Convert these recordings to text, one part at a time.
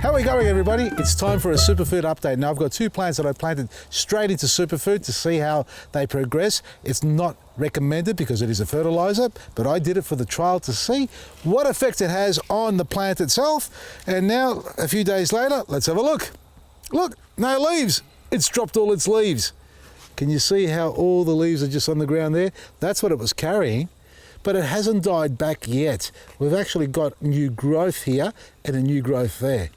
How are we going, everybody? It's time for a superfood update. Now I've got two plants that I planted straight into superfood to see how they progress. It's not recommended because it is a fertilizer, but I did it for the trial to see what effect it has on the plant itself. And now, a few days later, let's have a look. Look, no leaves. It's dropped all its leaves. Can you see how all the leaves are just on the ground there? That's what it was carrying, but it hasn't died back yet. We've actually got new growth here and a new growth there.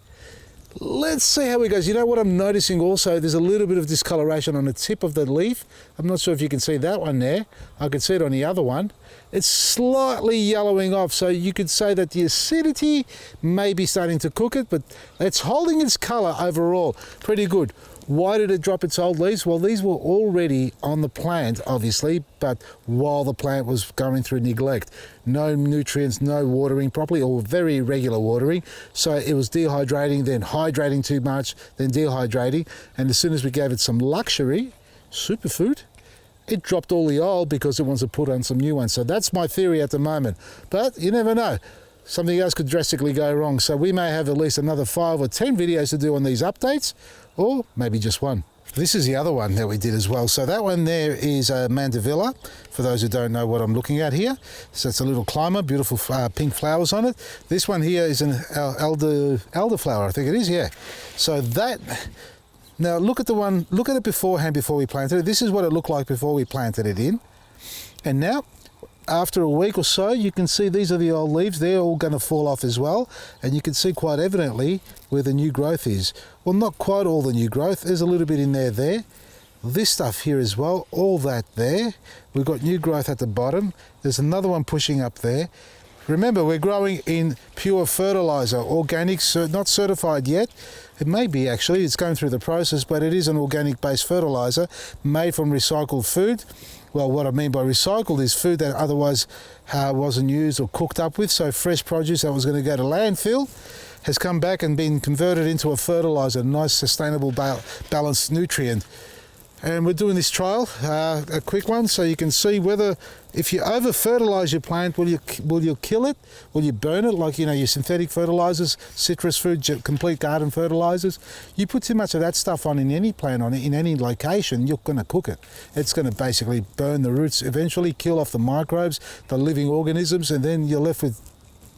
Let's see how it goes. You know what I'm noticing also? There's a little bit of discoloration on the tip of the leaf. I'm not sure if you can see that one there. I can see it on the other one. It's slightly yellowing off, so you could say that the acidity may be starting to cook it, but it's holding its colour overall pretty good. Why did it drop its old leaves? Well, these were already on the plant, obviously, but while the plant was going through neglect. No nutrients, no watering properly, or very irregular watering. So it was dehydrating, then hydrating too much, then dehydrating. And as soon as we gave it some luxury, superfood, it dropped all the old because it wants to put on some new ones. So that's my theory at the moment. But you never know. Something else could drastically go wrong. So we may have at least another 5 or 10 videos to do on these updates, or maybe just one. This is the other one that we did as well. So that one there is a mandevilla, for those who don't know what I'm looking at here. So it's a little climber, beautiful pink flowers on it. This one here is an elderflower, I think it is, yeah. So that, now look at the one, look at it beforehand before we planted it. This is what it looked like before we planted it in. And now, after a week or so, you can see these are the old leaves. They're all going to fall off as well. And you can see quite evidently where the new growth is. Well, not quite all the new growth. There's a little bit in there. This stuff here as well, all that there. We've got new growth at the bottom. There's another one pushing up there. Remember, we're growing in pure fertilizer, organic, not certified yet. It may be actually, it's going through the process, but it is an organic-based fertilizer made from recycled food. Well, what I mean by recycled is food that otherwise wasn't used or cooked up with. So fresh produce that was going to go to landfill has come back and been converted into a fertilizer, a nice, sustainable, balanced nutrient. And we're doing this trial, a quick one, so you can see whether, if you over fertilize your plant, will you kill it? Will you burn it? Like, you know, your synthetic fertilizers, citrus fruit, complete garden fertilizers. You put too much of that stuff on in any plant, in any location, you're going to cook it. It's going to basically burn the roots, eventually kill off the microbes, the living organisms, and then you're left with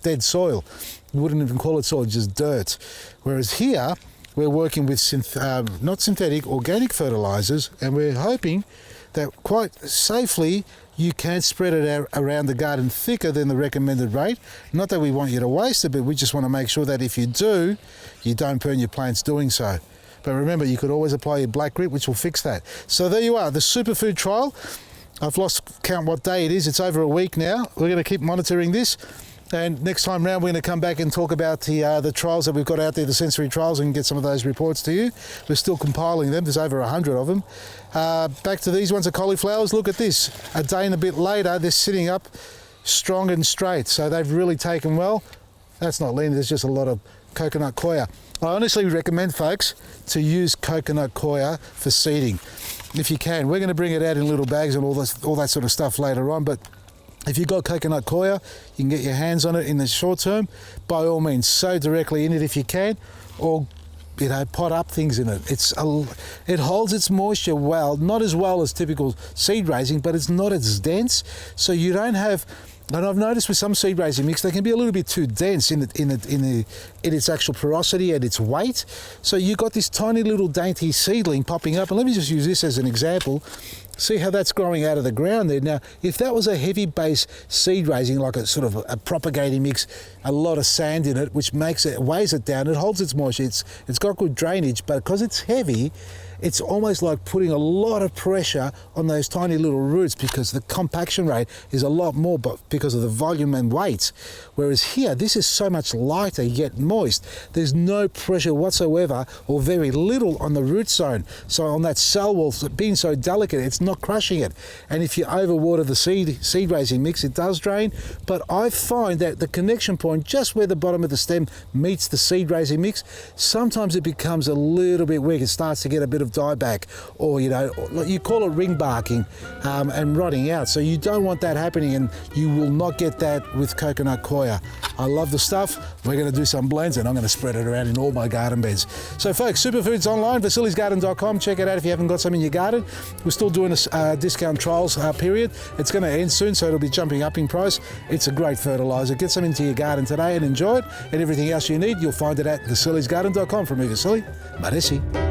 dead soil. You wouldn't even call it soil, just dirt. Whereas here, we're working with not synthetic, organic fertilizers, and we're hoping that quite safely you can spread it out around the garden thicker than the recommended rate. Not that we want you to waste it, but we just want to make sure that if you do, you don't burn your plants doing so. But remember, you could always apply your black grit, which will fix that. So there you are, the superfood trial. I've lost count what day it is. It's over a week now. We're going to keep monitoring this. And next time round, we're going to come back and talk about the trials that we've got out there, the sensory trials, and get some of those reports to you. We're still compiling them. There's over 100 of them. Back to these ones, the cauliflowers. Look at this. A day and a bit later, they're sitting up strong and straight. So they've really taken well. That's not lean. There's just a lot of coconut coir. I honestly recommend, folks, to use coconut coir for seeding. If you can. We're going to bring it out in little bags and all that sort of stuff later on. But if you've got coconut coir, you can get your hands on it in the short term. By all means, sow directly in it if you can, or pot up things in it. It holds its moisture well, not as well as typical seed raising, but it's not as dense, so you don't have. And I've noticed with some seed raising mix, they can be a little bit too dense in its actual porosity and its weight. So you've got this tiny little dainty seedling popping up. And let me just use this as an example. See how that's growing out of the ground there. Now, if that was a heavy base seed raising, like a sort of a propagating mix, a lot of sand in it, which weighs it down, it holds its moisture, it's got good drainage, but because it's heavy, it's almost like putting a lot of pressure on those tiny little roots because the compaction rate is a lot more because of the volume and weight. Whereas here, this is so much lighter yet moist. There's no pressure whatsoever or very little on the root zone. So on that cell wall, being so delicate, it's not crushing it. And if you overwater the seed raising mix, it does drain. But I find that the connection point point, just where the bottom of the stem meets the seed raising mix, sometimes it becomes a little bit weak. It starts to get a bit of dieback, or you call it ring barking and rotting out. So you don't want that happening, and you will not get that with coconut coir. I love the stuff. We're going to do some blends, and I'm going to spread it around in all my garden beds. So folks, Superfood's online, vasilisgarden.com. Check it out if you haven't got some in your garden. We're still doing a discount trials period. It's going to end soon, so it'll be jumping up in price. It's a great fertiliser. Get some into your garden today and enjoy it. And everything else you need, you'll find it at vasilisgarden.com. From me, Vasili, Maresi.